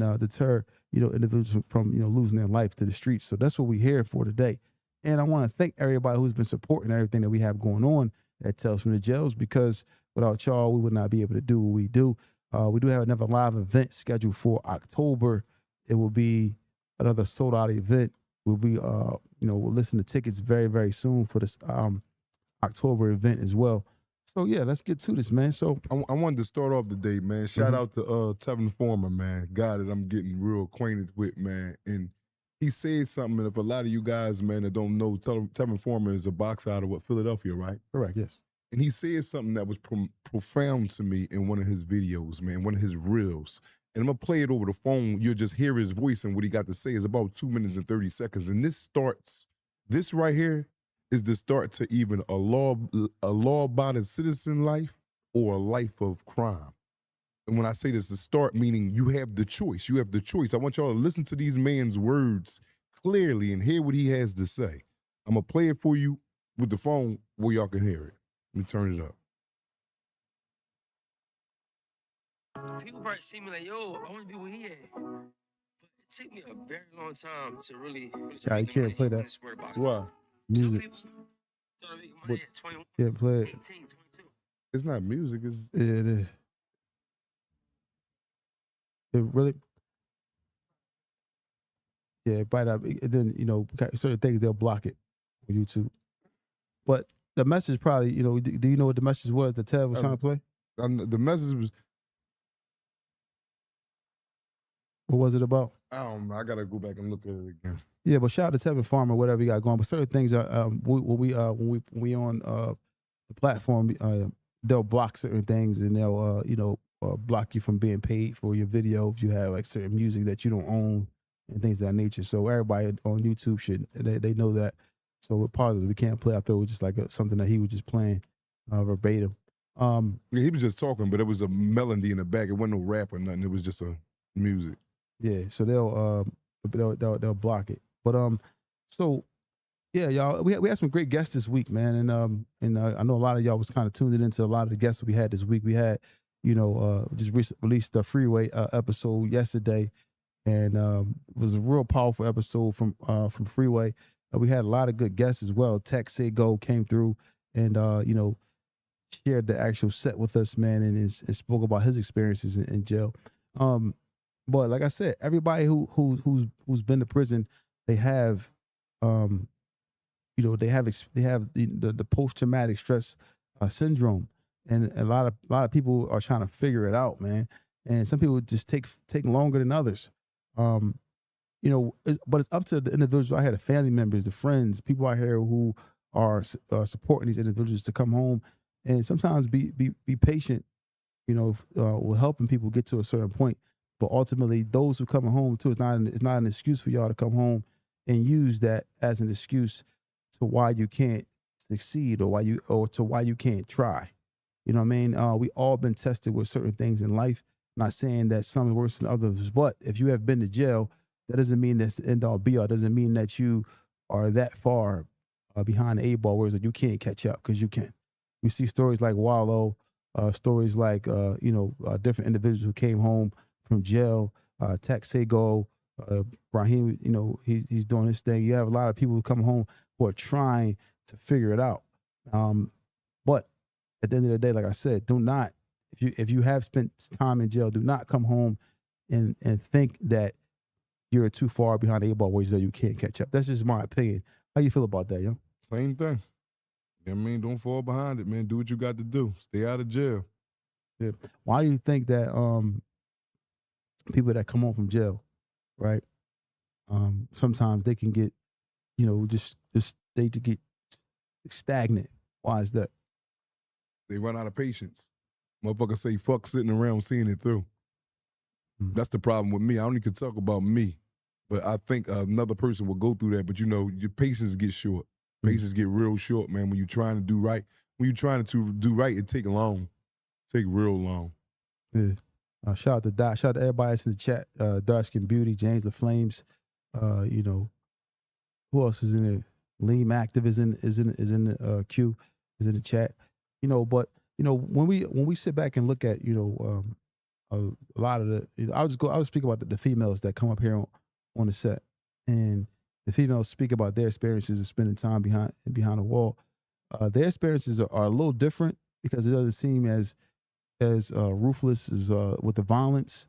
and deter individuals from losing their life to the streets. So that's what we're here for today. And I want to thank everybody who's been supporting everything that we have going on at Tales from the Jails, because without y'all, we would not be able to do what we do. We do have another live event scheduled for October. It will be another sold out event. We'll be, we'll listen to tickets very, very soon for this October event as well. So yeah, let's get to this, man. So I wanted to start off the day, man. Shout out to Tevin Farmer, man. Guy that I'm getting real acquainted with, man. And he said something, and if a lot of you guys, man, that don't know, Tevin Farmer is a boxer out of Philadelphia, right? Correct, yes. And he said something that was profound to me in one of his videos, man, one of his reels. And I'm going to play it over the phone. You'll just hear his voice, and what he got to say is about 2 minutes and 30 seconds. And this right here is the start to even a law-abiding citizen life or a life of crime. And when I say this, the start meaning you have the choice. You have the choice. I want y'all to listen to these man's words clearly and hear what he has to say. I'm going to play it for you with the phone where y'all can hear it. Let me turn it up. People probably see me like, yo, I want to be where he at. But it took me a very long time to really Yeah, you can't play that. Why? Music. Some people started making money at 21, Can't play it. 18, 22. It's not music. It's Yeah, it is. It really. Yeah, but then certain things they'll block it on YouTube. But the message probably, do you know what the message was that Tev was trying to play? The message was, What was it about? I don't know. I gotta go back and look at it again. Yeah, but shout out to Tevin Farmer, whatever you got going. But certain things are when we on the platform, they'll block certain things, and they'll block you from being paid for your video if you have like certain music that you don't own and things of that nature. So everybody on YouTube they know that. So with pauses, we can't play. I thought it was just like something that he was just playing verbatim. Yeah, he was just talking, but it was a melody in the back. It wasn't no rap or nothing. It was just a music. Yeah, so they'll block it. But so yeah, y'all, we had some great guests this week, man, and I know a lot of y'all was kind of tuned into a lot of the guests we had this week. We had just released the Freeway episode yesterday, and it was a real powerful episode from Freeway. We had a lot of good guests as well. Tech Say Go came through and shared the actual set with us, man, and spoke about his experiences in jail. But like I said, everybody who's been to prison, they have they have the post traumatic stress syndrome, and a lot of people are trying to figure it out, man. And some people just take longer than others. But it's up to the individuals. I had the family members, the friends, people out here who are supporting these individuals to come home and sometimes be patient, with helping people get to a certain point. But ultimately, those who come home too, it's not an excuse for y'all to come home and use that as an excuse to why you can't succeed or why you can't try. You know what I mean? We all been tested with certain things in life. Not saying that some are worse than others, but if you have been to jail, that doesn't mean that's the end all be all. Doesn't mean that you are that far behind the eight ball, whereas you can't catch up, because you can. We see stories like Wallow, stories like different individuals who came home from jail. Tech Sego, Raheem, he's doing his thing. You have a lot of people who come home who are trying to figure it out. But at the end of the day, like I said, do not, if you have spent time in jail, do not come home and think that you're too far behind the eight ball ways that you can't catch up. That's just my opinion. How you feel about that, yo? Same thing. I mean, don't fall behind it, man. Do what you got to do. Stay out of jail. Yeah. Why do you think that people that come home from jail, right? Sometimes they can get, just they to get stagnant. Why is that? They run out of patience. Motherfuckers say fuck sitting around seeing it through. That's the problem with me. I only can talk about me, but I think another person will go through that. But your patience gets short. Patience get real short, man. When you're trying to do right, it take long. Take real long. Yeah. Shout out to Doc. Shout out to everybody that's in the chat. Dark Skin Beauty, James the Flames. Who else is in there? Lean Active is in the queue, is in the chat. But when we sit back and look at a lot of the, I would speak about the females that come up here on the set, and the females speak about their experiences of spending time behind a wall. Their experiences are a little different because it doesn't seem as ruthless as with the violence,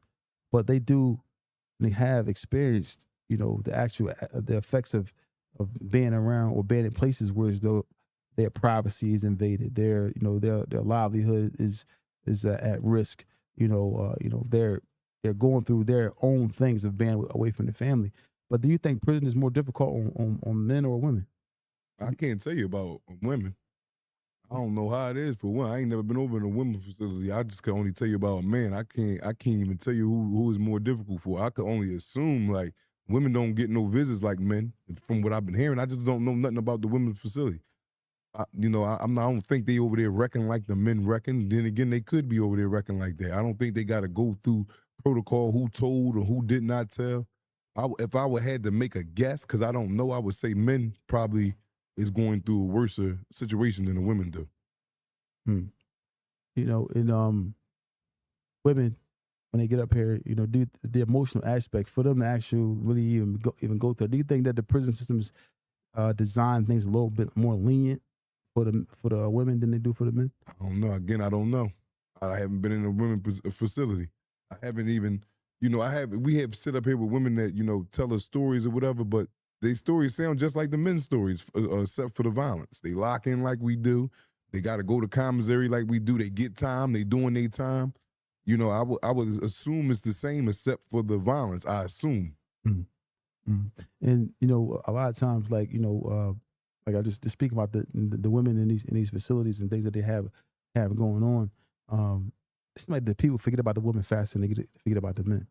but they have experienced, the actual the effects of being around or being in places where as though their privacy is invaded, their livelihood is at risk. They're going through their own things of being away from the family. But do you think prison is more difficult on men or women? I can't tell you about women. I don't know how it is for one. I ain't never been over in a women's facility. I just can only tell you about a man. I can't even tell you who is more difficult for. I could only assume like women don't get no visits like men. From what I've been hearing, I just don't know nothing about the women's facility. I don't think they over there wrecking like the men wrecking. Then again, they could be over there wrecking like that. I don't think they got to go through protocol who told or who did not tell. If I would had to make a guess, because I don't know, I would say men probably is going through a worse situation than the women do. Hmm. In women when they get up here, do the emotional aspect for them to actually really even go through. Do you think that the prison systems design things a little bit more lenient for the women than they do for the men? I don't know. Again, I don't know. I haven't been in a women's facility. I haven't even, we have sit up here with women that, tell us stories or whatever, but their stories sound just like the men's stories, except for the violence. They lock in like we do. They got to go to commissary like we do. They get time. They doing their time. I would assume it's the same except for the violence. I assume. Mm-hmm. And a lot of times, like like I just to speak about the women in these facilities and things that they have going on. It's like the people forget about the women faster than they forget about the men.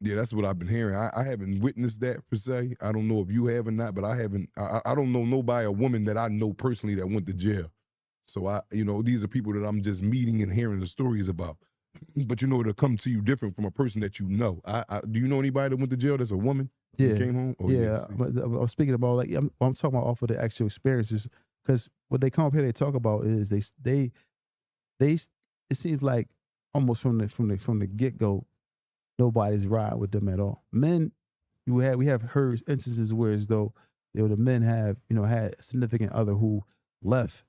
Yeah, that's what I've been hearing. I haven't witnessed that per se. I don't know if you have or not, but I haven't. I don't know nobody, a woman that I know personally that went to jail. So these are people that I'm just meeting and hearing the stories about. But it'll come to you different from a person that you know. Do you know anybody that went to jail that's a woman? Yeah, came home. Oh, yeah. But I was speaking about like I'm talking about off of the actual experiences because what they come up here they talk about is they it seems like almost from the get go nobody's riding with them at all. Men, we have heard instances where as though the men have had a significant other who left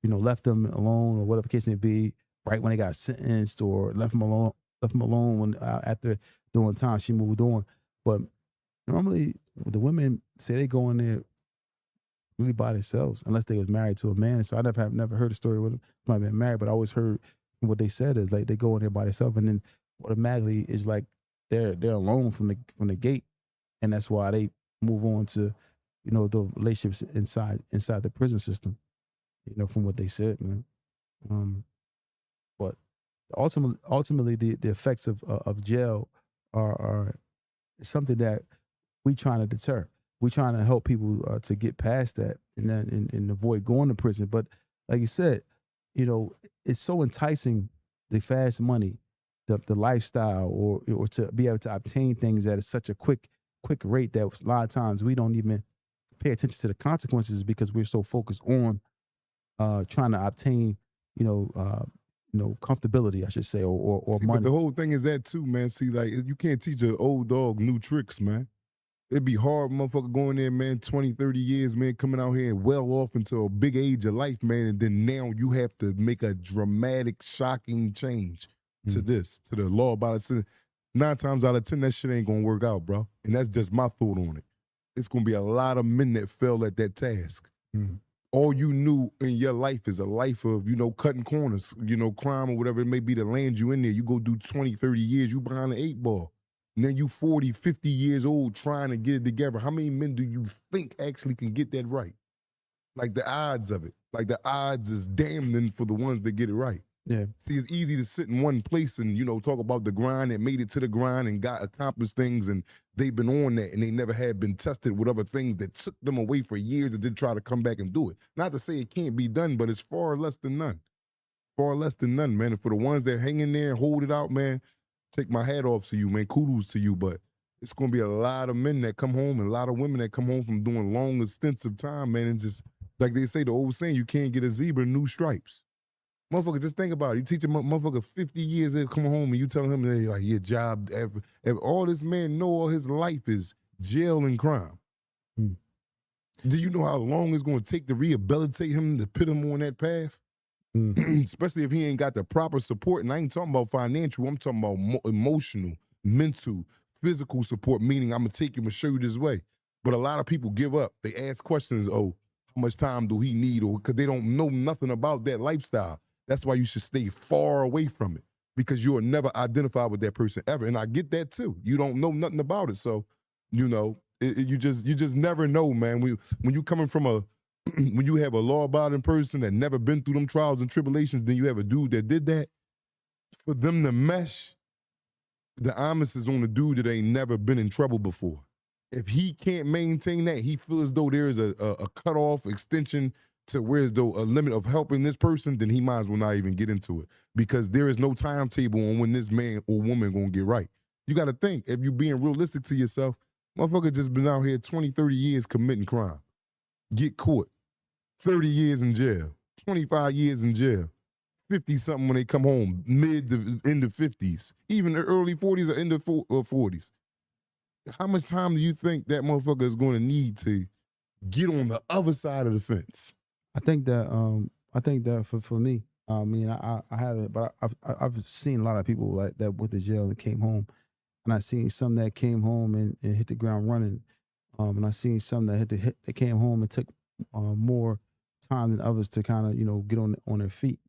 them alone or whatever the case may be right when they got sentenced or left them alone when after doing time she moved on. But normally the women say they go in there really by themselves unless they was married to a man. So I never heard a story with them might have been married, but I always heard what they said is like they go in there by themselves and then automatically is like they're alone from the gate, and that's why they move on to the relationships inside the prison system. From what they said, man. But ultimately the effects of jail are something that we trying to deter. We trying to help people to get past that and avoid going to prison. But like you said, it's so enticing, the fast money, the lifestyle, or to be able to obtain things at such a quick rate that a lot of times we don't even pay attention to the consequences because we're so focused on trying to obtain, comfortability, I should say, or See, money. but the whole thing is that too, man. See, like you can't teach an old dog new tricks, man. It'd be hard, motherfucker, going there, man, 20, 30 years, man, coming out here and well off into a big age of life, man, and then now you have to make a dramatic, shocking change to the law about it. 9 times out of 10, that shit ain't gonna work out, bro. And that's just my thought on it. It's gonna be a lot of men that fell at that task. All you knew in your life is a life of, cutting corners, crime or whatever it may be that land you in there. You go do 20, 30 years, you behind the 8 ball. And then you 40, 50 years old trying to get it together. How many men do you think actually can get that right? Like the odds of it. Like the odds is damning for the ones that get it right. Yeah. See, it's easy to sit in one place and, talk about the grind and made it to the grind and got accomplished things and they've been on that and they never had been tested with other things that took them away for years and did try to come back and do it. Not to say it can't be done, but it's far less than none. Far less than none, man. And for the ones that hang in there and hold it out, man, take my hat off to you, man. Kudos to you, but it's going to be a lot of men that come home and a lot of women that come home from doing long, extensive time, man. And just, like they say, the old saying, you can't get a zebra new stripes. Motherfucker, just think about it. You teach a motherfucker 50 years, they'll come home and you telling him that like your job, all this man know all his life is jail and crime. Hmm. Do you know how long it's going to take to rehabilitate him, to put him on that path? Especially if he ain't got the proper support. And I ain't talking about financial. I'm talking about emotional, mental, physical support, meaning I'm going to take you and show you this way. But a lot of people give up. They ask questions, oh, how much time do he need? Or because they don't know nothing about that lifestyle. That's why you should stay far away from it, because you'll never identify with that person ever. And I get that too. You don't know nothing about it. So, you know, you just never know, man. When you coming from when you have a law-abiding person that never been through them trials and tribulations, then you have a dude that did that, for them to mesh, the onus is on the dude that ain't never been in trouble before. If he can't maintain that, he feels as though there is a cutoff extension to where as though a limit of helping this person, then he might as well not even get into it, because there is no timetable on when this man or woman gonna get right. You got to think, if you're being realistic to yourself, motherfucker just been out here 20, 30 years committing crime. Get caught. 30 years in jail. 25 years in jail. 50-something when they come home. Mid to end of 50s. Even the early 40s or end of 40s. How much time do you think that motherfucker is going to need to get on the other side of the fence? I think that for me, I mean, I haven't, but I've seen a lot of people like that went to jail and came home. And I've seen some that came home and hit the ground running. And I've seen some that came home and took more time than others to kind of, you know, get on their feet.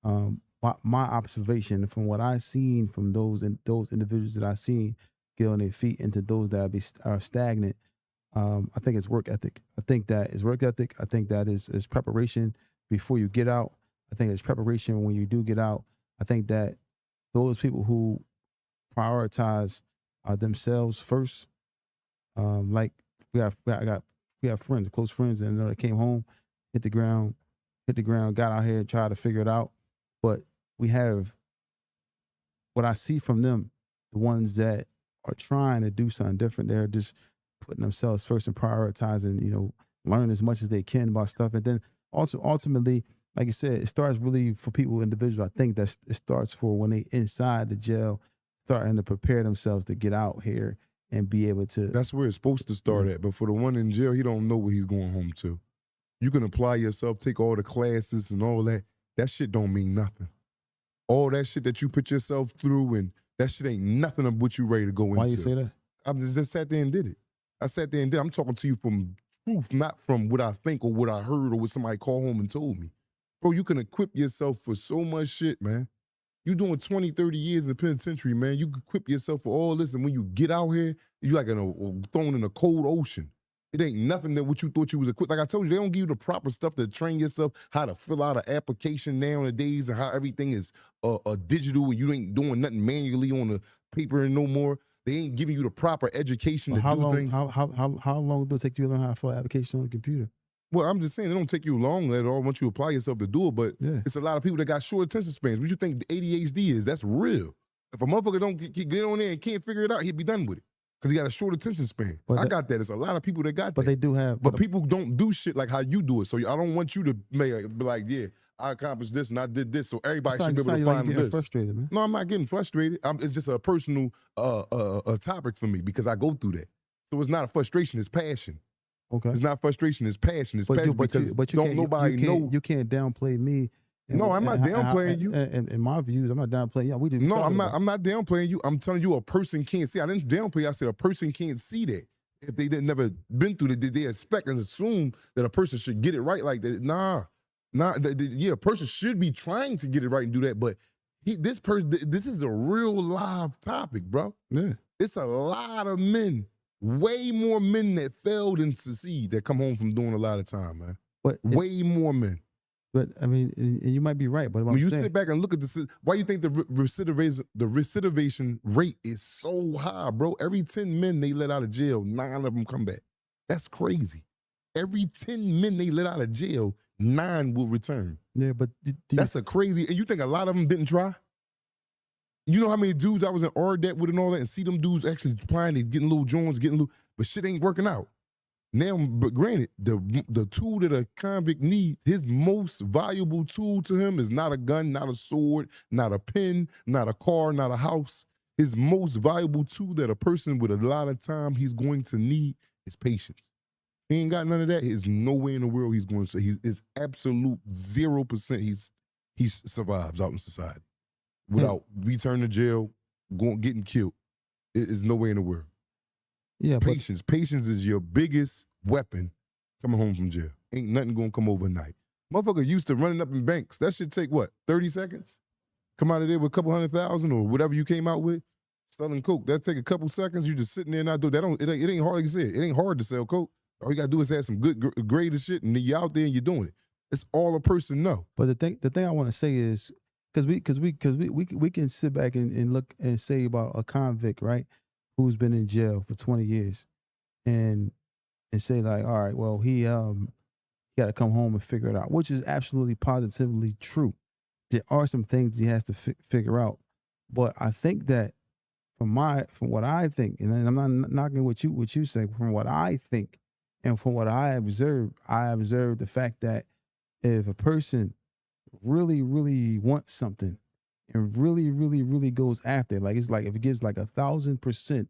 My observation from what I've seen from those individuals that I've seen get on their feet into those that are stagnant, I think it's work ethic. I think that is work ethic. I think that is preparation before you get out. I think it's preparation when you do get out. I think that those people who prioritize themselves first, like we have friends, close friends, and that came home, hit the ground, got out here, tried to figure it out. But we have what I see from them, the ones that are trying to do something different. They're just putting themselves first and prioritizing, you know, learn as much as they can about stuff. And then also ultimately, like you said, it starts really for people, individuals. I think that it starts for when they inside the jail, starting to prepare themselves to get out here and be able to. That's where it's supposed to start at. But for the one in jail, he don't know where he's going home to. You can apply yourself, take all the classes and all that. That shit don't mean nothing. All that shit that you put yourself through, and that shit ain't nothing of what you ready to go into. Why you say that? I just sat there and did it. I sat there and did it. I'm talking to you from truth, not from what I think or what I heard or what somebody called home and told me. Bro, you can equip yourself for so much shit, man. You doing 20, 30 years in the penitentiary, man. You can equip yourself for all this, and when you get out here, you like thrown in a cold ocean. It ain't nothing that what you thought you was equipped. Like I told you, they don't give you the proper stuff to train yourself how to fill out an application nowadays, and how everything is digital, and you ain't doing nothing manually on the paper no more. They ain't giving you the proper education to do things. How long does it take you to learn how to fill an application on the computer? Well, I'm just saying, it don't take you long at all once you apply yourself to do it, but it's a lot of people that got short attention spans. What you think the ADHD is? That's real. If a motherfucker don't get on there and can't figure it out, he'll be done with it. Because he got a short attention span. But I got that. It's a lot of people that got that. But they do have. But people don't do shit like how you do it. So I don't want you to be like, yeah, I accomplished this and I did this, so everybody should be able to find this. Frustrated, man. No, I'm not getting frustrated. It's just a personal topic for me because I go through that. So it's not a frustration, it's passion. Okay. It's not frustration, it's passion. It's passion because nobody know. You can't downplay me. No, I'm not downplaying you. And in my views, I'm not downplaying you. We do. No, I'm not downplaying you. I'm telling you, a person can't see. I didn't downplay you. I said a person can't see that. If they never been through it, they expect and assume that a person should get it right like that. Nah. A person should be trying to get it right and do that. But this is a real live topic, bro. Yeah. It's a lot of men, way more men that failed and succeed that come home from doing a lot of time, man. But way more men. But I mean, you might be right. But when you sit back and look at this, why you think the recidivation rate is so high, bro? Every 10 men they let out of jail, 9 of them come back. That's crazy. Every 10 men they let out of jail, 9 will return. Yeah, but that's a crazy. And you think a lot of them didn't try? You know how many dudes I was in RDET with and all that, and see them dudes actually applying, they getting little joints, but shit ain't working out. Now, but granted, the tool that a convict needs, his most valuable tool to him is not a gun, not a sword, not a pen, not a car, not a house. His most valuable tool that a person with a lot of time he's going to need is patience. He ain't got none of that. There's no way in the world he's going to say it's absolute 0%. He survives out in society without returning to jail, getting killed. There's no way in the world. Yeah, patience. Patience is your biggest weapon coming home from jail. Ain't nothing gonna come overnight. Motherfucker used to running up in banks. That should take what, 30 seconds? Come out of there with a couple 100,000 or whatever you came out with. Selling coke, that take a couple seconds. You just sitting there and not do that. It ain't hard, like you said. It ain't hard to sell coke. All you gotta do is have some good grade of shit, and then you're out there and you're doing it. It's all a person know. But the thing I want to say is, because we can sit back and look and say about a convict, right, who's been in jail for 20 years, and say like, all right, well, he got to come home and figure it out, which is absolutely positively true. There are some things he has to figure out, but I think that from what I think, and I'm not knocking what you say, from what I think and from what I observe the fact that if a person really, really wants something and really, really, really goes after it, like it's like if it gives like 1,000%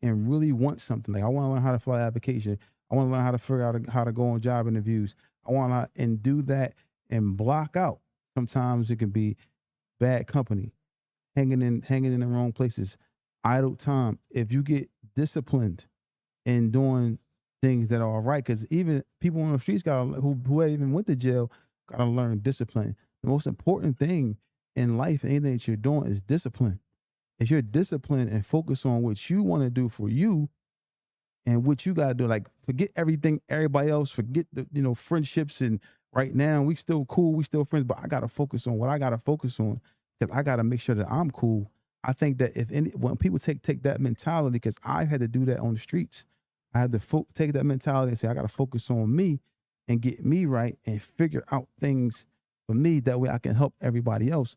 and really wants something, like I want to learn how to fly application, I want to learn how to figure out how to go on job interviews, I want to and do that and block out. Sometimes it can be bad company, hanging in the wrong places, idle time. If you get disciplined in doing things that are all right, because even people on the streets who even went to jail gotta learn discipline. The most important thing in life, anything that you're doing, is discipline. If you're disciplined and focus on what you want to do for you and what you gotta do, like forget everything, everybody else, forget the friendships, and right now we still cool, we still friends, but I gotta focus on what I gotta focus on because I gotta make sure that I'm cool. I think that when people take that mentality, because I had to do that on the streets, I had to take that mentality and say I gotta focus on me and get me right and figure out things for me. That way I can help everybody else.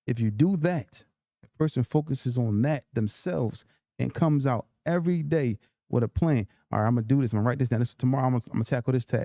If you do that, a person focuses on that themselves and comes out every day with a plan. All right, I'm gonna do this. I'm gonna write this down. Tomorrow I'm gonna tackle this task.